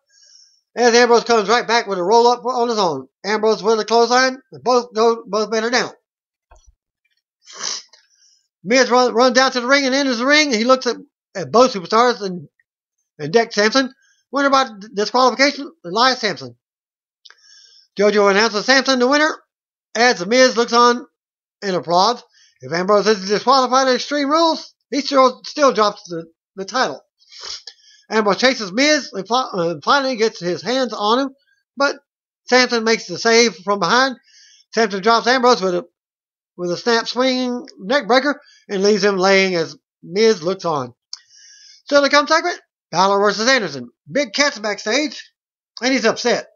as Ambrose comes right back with a roll up on his own. Ambrose with a clothesline, both men are down. Miz runs down to the ring and enters the ring. He looks at both superstars and decks Sampson. Winner by disqualification, Elias Sampson. JoJo announces Sampson the winner as The Miz looks on and applauds. If Ambrose is disqualified at Extreme Rules, he still drops the title. Ambrose chases Miz and finally gets his hands on him, but Sampson makes the save from behind. Sampson drops Ambrose with a snap swinging neck breaker and leaves him laying as Miz looks on. Still to come segment, Balor versus Anderson. Big Cat's backstage, and he's upset.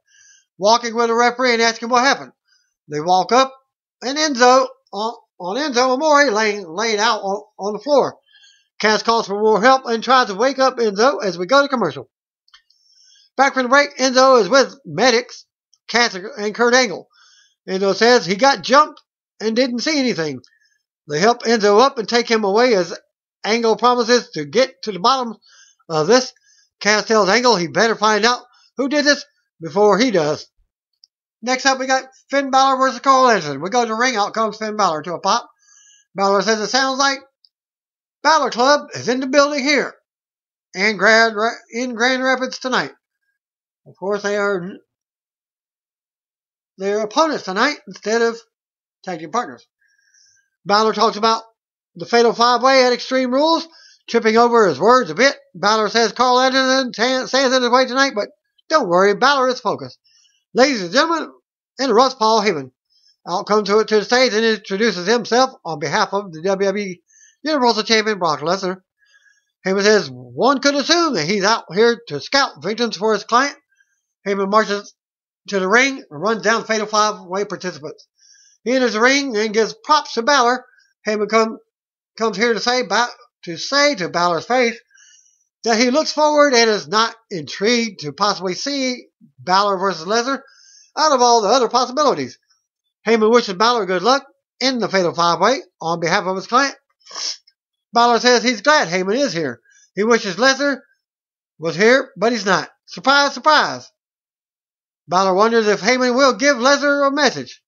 Walking with the referee and asking what happened. They walk up, and Enzo Amore laying out on the floor. Cass calls for more help and tries to wake up Enzo as we go to commercial. Back from the break, Enzo is with medics, Cass and Kurt Angle. Enzo says he got jumped and didn't see anything. They help Enzo up and take him away as Angle promises to get to the bottom of this. Cass tells Angle he better find out who did this before he does. Next up, we got Finn Balor versus Carl Anderson. We go to the ring. Out comes Finn Balor to a pop. Balor says it sounds like Balor Club is in the building here in Grand Rapids tonight. Of course, they are their opponents tonight instead of tag team partners. Balor talks about the Fatal 5-Way at Extreme Rules, tripping over his words a bit. Balor says Carl Anderson stands in his way tonight, but don't worry, Balor is focused. Ladies and gentlemen, interrupts Paul Heyman. Out comes to the stage and introduces himself on behalf of the WWE Universal Champion Brock Lesnar. Heyman says one could assume that he's out here to scout victims for his client. Heyman marches to the ring and runs down Fatal 5-Way participants. He enters the ring and gives props to Balor. Heyman comes here to say to Balor's face that he looks forward and is not intrigued to possibly see Balor versus Lesnar out of all the other possibilities. Heyman wishes Balor good luck in the Fatal 5-Way on behalf of his client. Balor says he's glad Heyman is here. He wishes Lesnar was here, but he's not. Surprise, surprise. Balor wonders if Heyman will give Lesnar a message.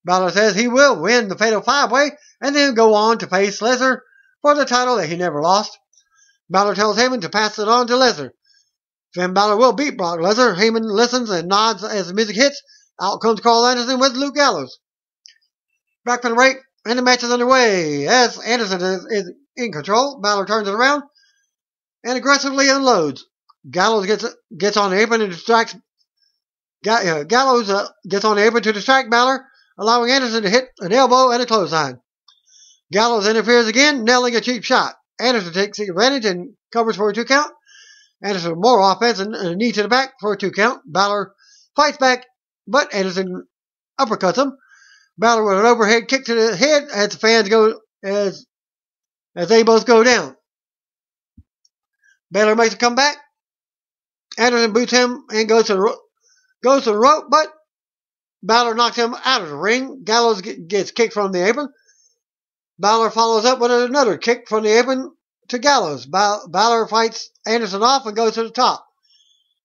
Balor says he will win the Fatal 5-Way and then go on to face Lesnar for the title that he never lost. Balor tells Heyman to pass it on to Lesnar. Finn Balor will beat Brock Lesnar. Heyman listens and nods as the music hits. Out comes Carl Anderson with Luke Gallows. Back from the break, and the match is underway. As Anderson is in control, Balor turns it around and aggressively unloads. Gallows gets on the apron and distracts. Gallows gets on the apron to distract Balor, allowing Anderson to hit an elbow and a clothesline. Gallows interferes again, nailing a cheap shot. Anderson takes advantage and covers for a 2 count. Anderson with more offense and a knee to the back for a 2 count. Balor fights back, but Anderson uppercuts him. Balor with an overhead kick to the head as the fans go as they both go down. Balor makes a comeback. Anderson boots him and goes to the rope, but Balor knocks him out of the ring. Gallows gets kicked from the apron. Balor follows up with another kick from the apron to Gallows. Balor fights Anderson off and goes to the top.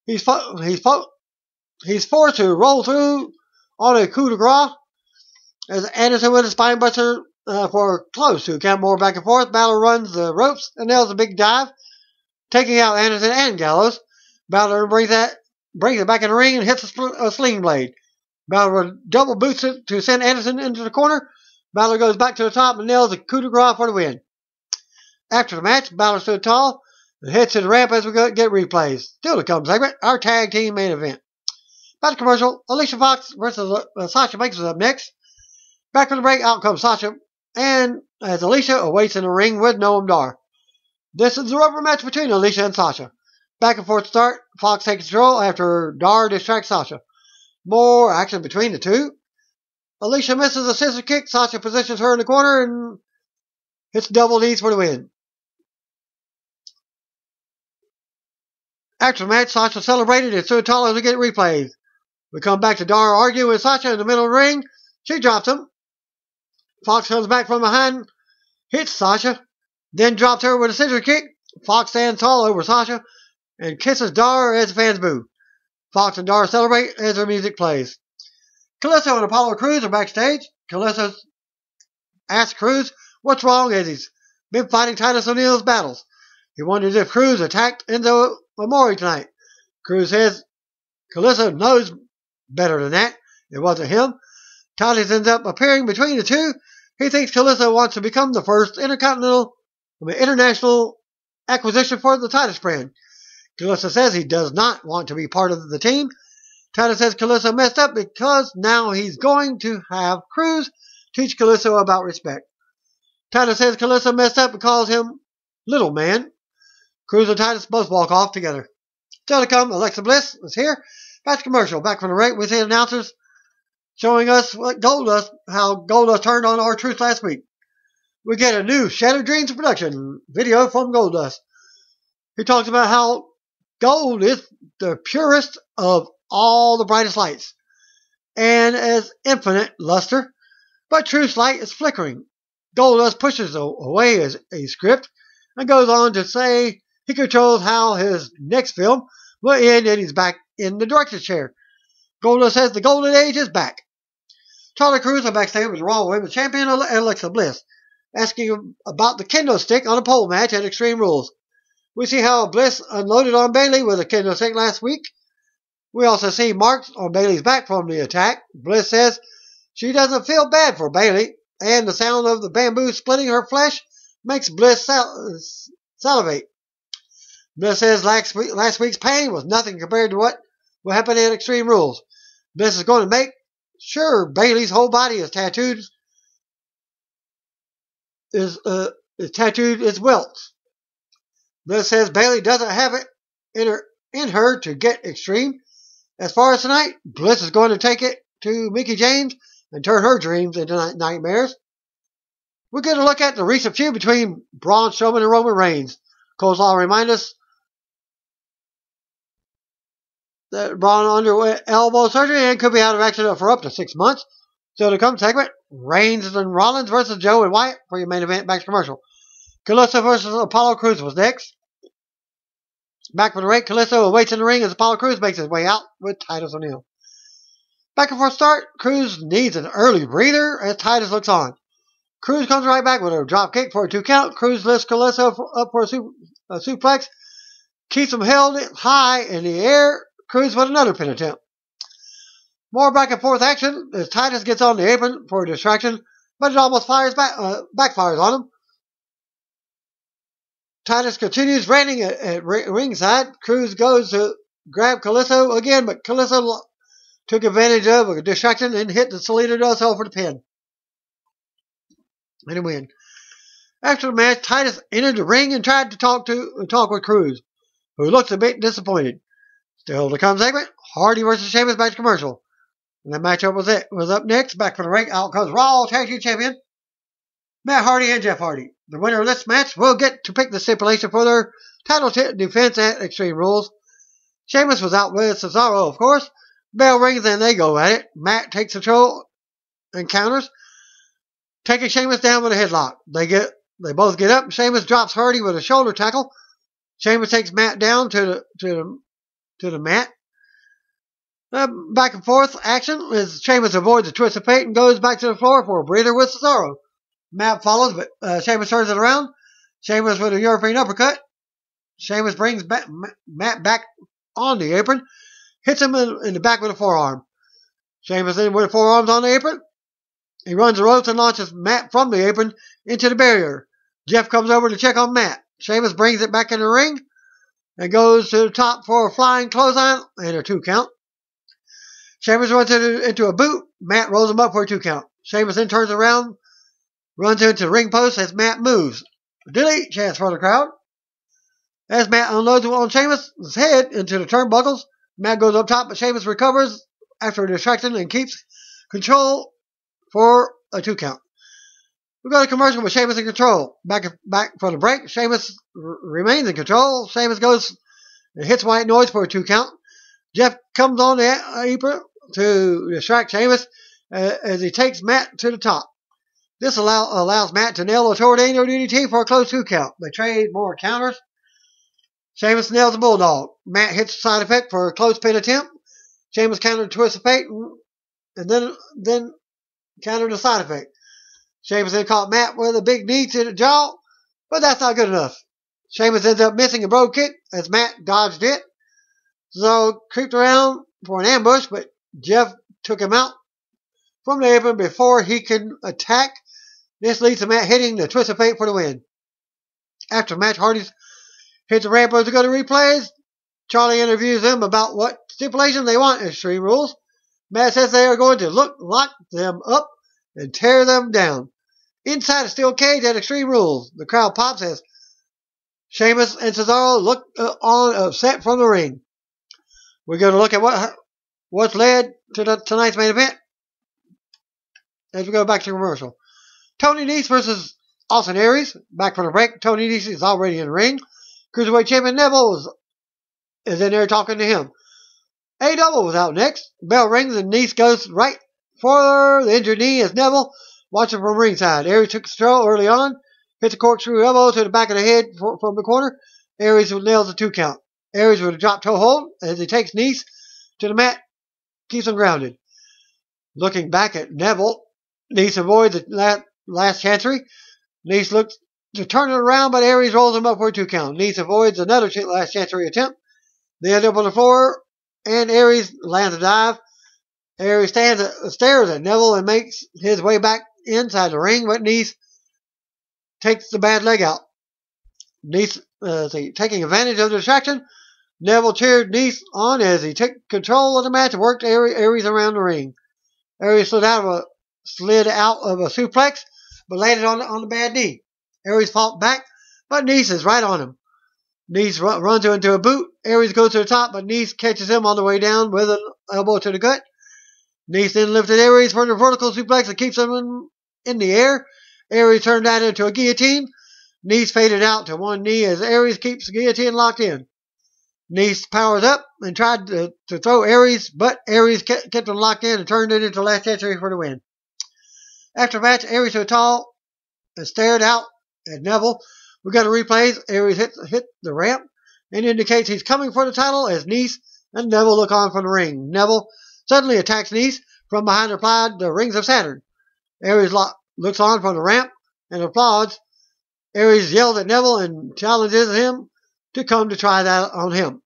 He's forced to roll through on a coup de grace as Anderson with a spine buster for close to count more back and forth. Balor runs the ropes and nails a big dive, taking out Anderson and Gallows. Balor brings it back in the ring and hits a sling blade. Balor double boots it to send Anderson into the corner. Balor goes back to the top and nails a coup de grace for the win. After the match, Balor stood tall and heads to the ramp as we get replays. Still to come segment, our tag team main event. Back to commercial, Alicia Fox versus Sasha Banks is up next. Back from the break, out comes Sasha, and as Alicia awaits in the ring with Noam Dar. This is the rubber match between Alicia and Sasha. Back and forth start, Fox takes control after Dar distracts Sasha. More action between the two. Alicia misses a scissor kick. Sasha positions her in the corner and hits double knees for the win. After the match, Sasha celebrated and stood tall as we get replays. We come back to Dar arguing with Sasha in the middle of the ring. She drops him. Fox comes back from behind, hits Sasha, then drops her with a scissor kick. Fox stands tall over Sasha and kisses Dar as the fans boo. Fox and Dar celebrate as their music plays. Kalisto and Apollo Crews are backstage. Kalisto asks Crews what's wrong as he's been fighting Titus O'Neil's battles. He wonders if Crews attacked Enzo Amore tonight. Crews says Kalisto knows better than that. It wasn't him. Titus ends up appearing between the two. He thinks Kalisto wants to become the first international acquisition for the Titus brand. Kalisto says he does not want to be part of the team. Titus says Kalisto messed up because now he's going to have Crews teach Kalisto about respect. Titus says Kalisto messed up and calls him Little Man. Crews and Titus both walk off together. Still to come, Alexa Bliss is here. Back to commercial. Back from the break, we see announcers showing us how Goldust turned on R-Truth last week. We get a new Shattered Dreams production video from Goldust. He talks about how gold is the purest of all the brightest lights and as infinite luster, but Truth's light is flickering. Goldust pushes away a script and goes on to say He controls how his next film will end, and he's back in the director's chair. Goldust says the Golden Age is back. Charlie Cruz on backstage with Raw Women's Champion Alexa Bliss, asking him about the kendo stick on a pole match at Extreme Rules. We see how Bliss unloaded on Bayley with a kendo stick last week. We also see marks on Bayley's back from the attack. Bliss says she doesn't feel bad for Bayley, and the sound of the bamboo splitting her flesh makes Bliss salivate. Bliss says last week's pain was nothing compared to what will happen at Extreme Rules. Bliss is going to make sure Bayley's whole body is tattooed as welts. Bliss says Bayley doesn't have it in her to get extreme. As far as tonight, Bliss is going to take it to Mickie James and turn her dreams into nightmares. We're going to look at the recent feud between Braun Strowman and Roman Reigns. Coleslaw reminds us that Braun underwent elbow surgery and could be out of action for up to 6 months. So to come segment, Reigns and Rollins versus Joe and Wyatt for your main event back commercial. Kalisto versus Apollo Crews was next. Back for the break, Kalisto awaits in the ring as Apollo Crews makes his way out with Titus O'Neil. Back and forth start, Crews needs an early breather as Titus looks on. Crews comes right back with a drop kick for a 2 count. Crews lifts Kalisto up for a suplex, keeps him held high in the air. Crews with another pin attempt. More back and forth action as Titus gets on the apron for a distraction, but it almost backfires on him. Titus continues ranting at ringside. Crews goes to grab Kalisto again, but Kalisto took advantage of a distraction and hit the Salida Del Sol for the pin. And a win. After the match, Titus entered the ring and tried to talk with Crews, who looks a bit disappointed. Still to come segment, Hardy versus Sheamus match commercial. And that matchup was up next. Back for the ring, out comes Raw Tag Team Champion Matt Hardy and Jeff Hardy. The winner of this match will get to pick the stipulation for their title defense at Extreme Rules. Sheamus was out with Cesaro, of course. Bell rings and they go at it. Matt takes control and counters, taking Sheamus down with a headlock. They both get up. Sheamus drops Hardy with a shoulder tackle. Sheamus takes Matt down to the mat. Back and forth action as Sheamus avoids a twist of fate and goes back to the floor for a breather with Cesaro. Matt follows, but Sheamus turns it around. Sheamus with a European uppercut. Sheamus brings Matt back on the apron, hits him in the back with a forearm. Sheamus then with forearms on the apron. He runs the ropes and launches Matt from the apron into the barrier. Jeff comes over to check on Matt. Sheamus brings it back in the ring and goes to the top for a flying clothesline and a 2 count. Sheamus runs into a boot. Matt rolls him up for a 2 count. Sheamus then turns around, runs into the ring post as Matt moves. Delete chance for the crowd. As Matt unloads on Sheamus' head into the turnbuckles, Matt goes up top, but Sheamus recovers after a distraction and keeps control for a 2 count. We go to commercial with Sheamus in control. Back for the break, Sheamus remains in control. Sheamus goes and hits White Noise for a 2 count. Jeff comes on the apron to distract Sheamus as he takes Matt to the top. This allows Matt to nail a Tornado DDT for a close 2 count. They trade more counters. Sheamus nails a Bulldog. Matt hits the side effect for a close pin attempt. Sheamus countered a twist of fate and then countered the side effect. Sheamus then caught Matt with a big knee to the jaw, but that's not good enough. Sheamus ends up missing a brogue kick as Matt dodged it. So creeped around for an ambush, but Jeff took him out from the apron before he could attack. This leads to Matt hitting the twist of fate for the win. After the match, Hardy's hits the Rampage to go to replays. Charlie interviews them about what stipulation they want in Extreme Rules. Matt says they are going to lock them up and tear them down. Inside a steel cage at Extreme Rules, the crowd pops as Sheamus and Cesaro look on upset from the ring. We're going to look at what's led to tonight's main event as we go back to commercial. Tony Nese versus Austin Aries. Back from the break, Tony Nese is already in the ring. Cruiserweight Champion Neville is in there talking to him. A-Double was out next. Bell rings and Nese goes right for the injured knee as Neville watching from ringside. Aries took control early on, hits a corkscrew elbow to the back of the head from the corner. Aries nails the 2 count. Aries with a drop toe hold as he takes Nese to the mat, keeps him grounded. Looking back at Neville, Nese avoids the last chancery. Nese looks to turn it around, but Aries rolls him up for a 2 count. Nese avoids another last chancery attempt. They end up on the floor, and Aries lands a dive. Aries stares at Neville and makes his way back inside the ring, but Nese takes the bad leg out. Nese, taking advantage of the distraction, Neville cheered Nese on as he took control of the match and worked Aries around the ring. Aries slid out of a suplex, but landed on the bad knee. Aries fought back, but Nese is right on him. Nese runs into a boot. Aries goes to the top, but Nese catches him on the way down with an elbow to the gut. Nese then lifted Aries for the vertical suplex and keeps him in the air. Aries turned that into a guillotine. Nese faded out to one knee as Aries keeps the guillotine locked in. Nese powers up and tried to throw Aries, but Aries kept him locked in and turned it into last century for the win. After the match, Aries stood tall and stared out at Neville. We got a replay. Aries hit the ramp and indicates he's coming for the title as Nese and Neville look on from the ring. Neville suddenly attacks Nese from behind the rings of Saturn. Aries looks on from the ramp and applauds. Aries yells at Neville and challenges him to come to try that on him.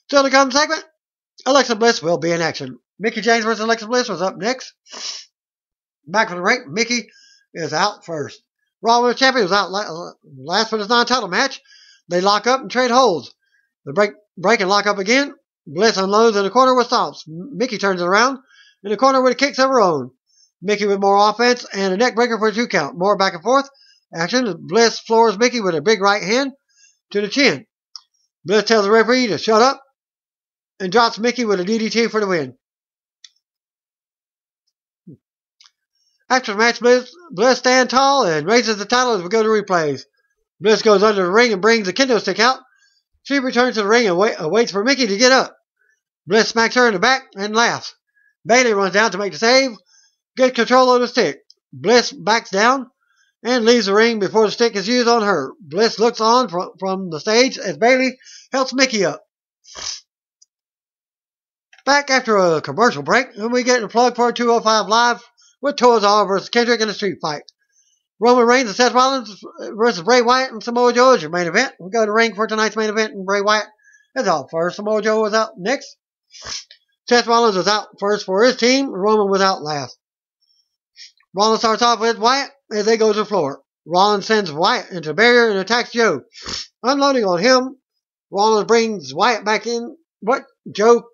Still to come segment, Alexa Bliss will be in action. Mickie James versus Alexa Bliss was up next. Back from the ring, Mickie is out first. Raw Women's Champion was out last for this non-title match. They lock up and trade holds. They break and lock up again. Bliss unloads in the corner with stomps. Mickie turns it around in the corner with kicks of her own. Mickie with more offense and a neck breaker for a 2 count. More back and forth action. Bliss floors Mickie with a big right hand to the chin. Bliss tells the referee to shut up and drops Mickie with a DDT for the win. After the match, Bliss stands tall and raises the title as we go to replays. Bliss goes under the ring and brings the kendo stick out. She returns to the ring and waits for Mickie to get up. Bliss smacks her in the back and laughs. Bayley runs down to make the save, gets control of the stick. Bliss backs down and leaves the ring before the stick is used on her. Bliss looks on from the stage as Bayley helps Mickie up. Back after a commercial break, and we get a plug for 205 Live with Tozawa versus Kendrick in a street fight. Roman Reigns and Seth Rollins versus Bray Wyatt and Samoa Joe is your main event. We go to ring for tonight's main event, and Bray Wyatt is out first. Samoa Joe was out next. Seth Rollins was out first for his team. Roman was out last. Rollins starts off with Wyatt as they go to the floor. Rollins sends Wyatt into the barrier and attacks Joe. Unloading on him, Rollins brings Wyatt back in, but Joe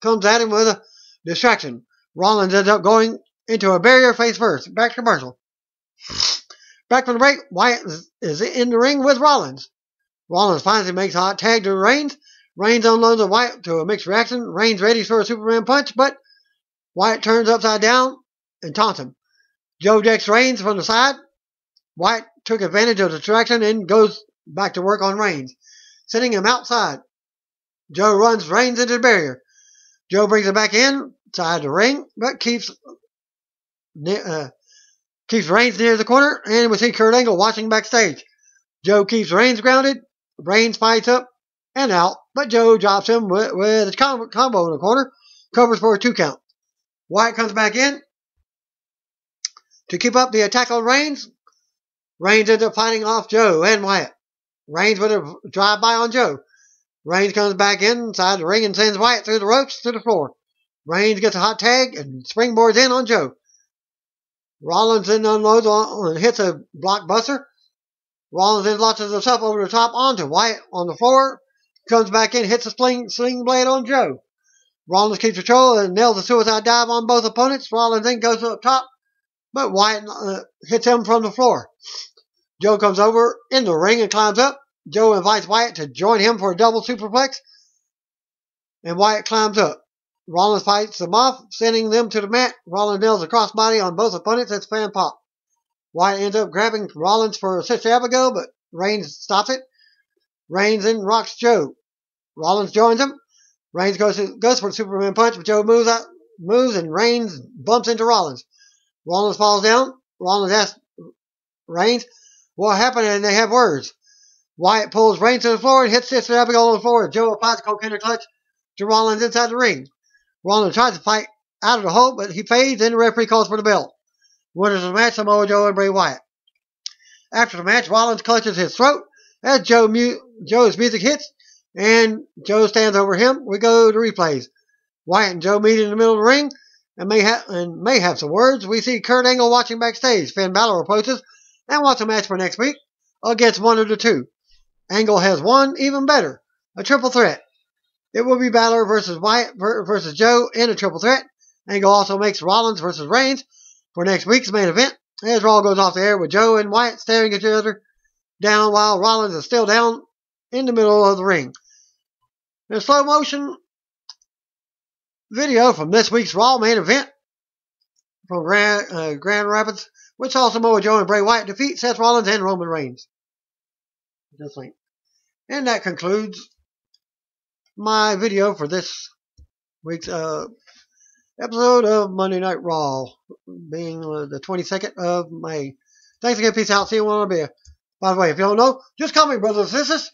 comes at him with a distraction. Rollins ends up going into a barrier face first. Back to commercial. Back from the break, Wyatt is in the ring with Rollins. Rollins finally makes a hot tag to Reigns. Reigns unloads a Wyatt to a mixed reaction. Reigns ready for a Superman punch, but Wyatt turns upside down and taunts him. Joe decks Reigns from the side. Wyatt took advantage of the distraction and goes back to work on Reigns, sending him outside. Joe runs Reigns into the barrier. Joe brings him back inside the ring, but keeps Reigns near the corner, and we see Kurt Angle watching backstage. Joe keeps Reigns grounded. Reigns fights up and out, but Joe drops him with a combo in the corner, covers for a 2 count. Wyatt comes back in to keep up the attack on Reigns. Reigns ends up fighting off Joe and Wyatt. Reigns with a drive-by on Joe. Reigns comes back inside the ring and sends Wyatt through the ropes to the floor. Reigns gets a hot tag and springboards in on Joe. Rollins then unloads and hits a blockbuster. Rollins then launches himself over the top onto Wyatt on the floor. Comes back in, hits a sling blade on Joe. Rollins keeps control and nails a suicide dive on both opponents. Rollins then goes up top, but Wyatt hits him from the floor. Joe comes over in the ring and climbs up. Joe invites Wyatt to join him for a double superplex, and Wyatt climbs up. Rollins fights them off, sending them to the mat. Rollins nails a crossbody on both opponents. It's fan pop. Wyatt ends up grabbing Rollins for Sister Abigail, but Reigns stops it. Reigns then rocks Joe. Rollins joins him. Reigns goes for the Superman punch, but Joe moves and Reigns bumps into Rollins. Rollins falls down. Rollins asks Reigns what happened, and they have words. Wyatt pulls Reigns to the floor and hits Sister Abigail on the floor. Joe applies a cocaine clutch to Rollins inside the ring. Rollins tries to fight out of the hold, but he fades and the referee calls for the bell. Winners of the match, Samoa Joe and Bray Wyatt. After the match, Rollins clutches his throat as Joe's music hits, and Joe stands over him. We go to replays. Wyatt and Joe meet in the middle of the ring and may have some words. We see Kurt Angle watching backstage. Finn Balor approaches and wants a match for next week against one of the two. Angle has one even better, a triple threat. It will be Balor versus Wyatt versus Joe in a triple threat. Angle also makes Rollins versus Reigns for next week's main event. As Raw goes off the air with Joe and Wyatt staring at each other down while Rollins is still down in the middle of the ring. In slow motion video from this week's Raw main event from Grand Rapids, which saw Samoa Joe and Bray Wyatt defeat Seth Rollins and Roman Reigns. Just like. And that concludes my video for this week's episode of Monday Night Raw, being the 22nd of May. Thanks again. Peace out. See you when I be. By the way, if you don't know, just call me brothers and sisters.